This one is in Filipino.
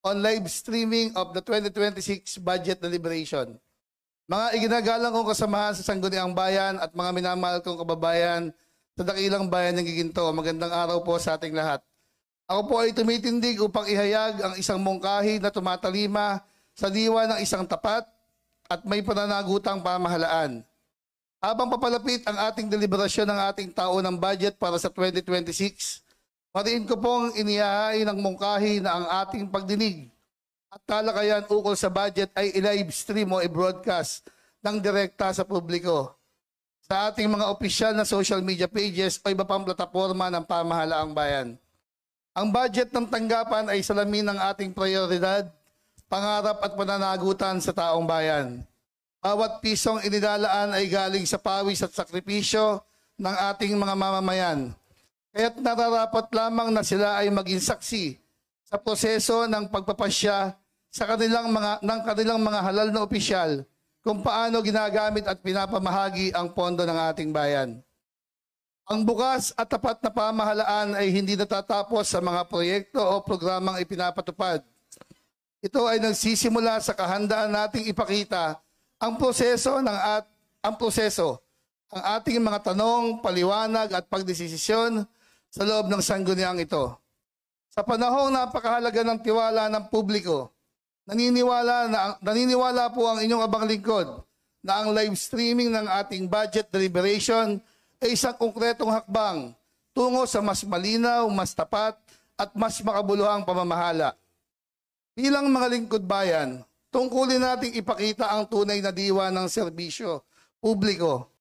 on live streaming of the 2026 budget deliberation. Mga iginagalang kong kasamahan sa Sangguniang Bayan at mga minamahal kong kababayan sa dakilang bayan ng Giginto, magandang araw po sa ating lahat. Ako po ay tumitindig upang ihayag ang isang mungkahi na tumatalima sa diwa ng isang tapat at may pananagutang pamahalaan. Habang papalapit ang ating deliberasyon ng ating taunang budget para sa 2026, mariin ko pong inihahain ng mungkahi na ang ating pagdinig at talakayan ukol sa budget ay i-live stream o i-broadcast ng direkta sa publiko sa ating mga opisyal na social media pages o iba pang plataforma ng pamahalaang bayan. Ang budget ng tanggapan ay salamin ng ating prioridad, pangarap at pananagutan sa taong bayan. Bawat pisong inilalaan ay galing sa pawis at sakripisyo ng ating mga mamamayan. Kaya't nararapat lamang na sila ay maging saksi sa proseso ng pagpapasya sa kanilang mga halal na opisyal kung paano ginagamit at pinapamahagi ang pondo ng ating bayan. Ang bukas at tapat na pamahalaan ay hindi natatapos sa mga proyekto o programang ipinapatupad. Ito ay nagsisimula sa kahandaan nating ipakita ang proseso, ang ating mga tanong, paliwanag at pagdesisyon sa loob ng sangguniang ito. Sa panahong napakahalaga ng tiwala ng publiko, naniniwala po ang inyong abang lingkod na ang live streaming ng ating budget deliberation ay isang konkretong hakbang tungo sa mas malinaw, mas tapat at mas makabuluhang pamamahala. Bilang mga lingkod bayan, tungkulin nating ipakita ang tunay na diwa ng serbisyo publiko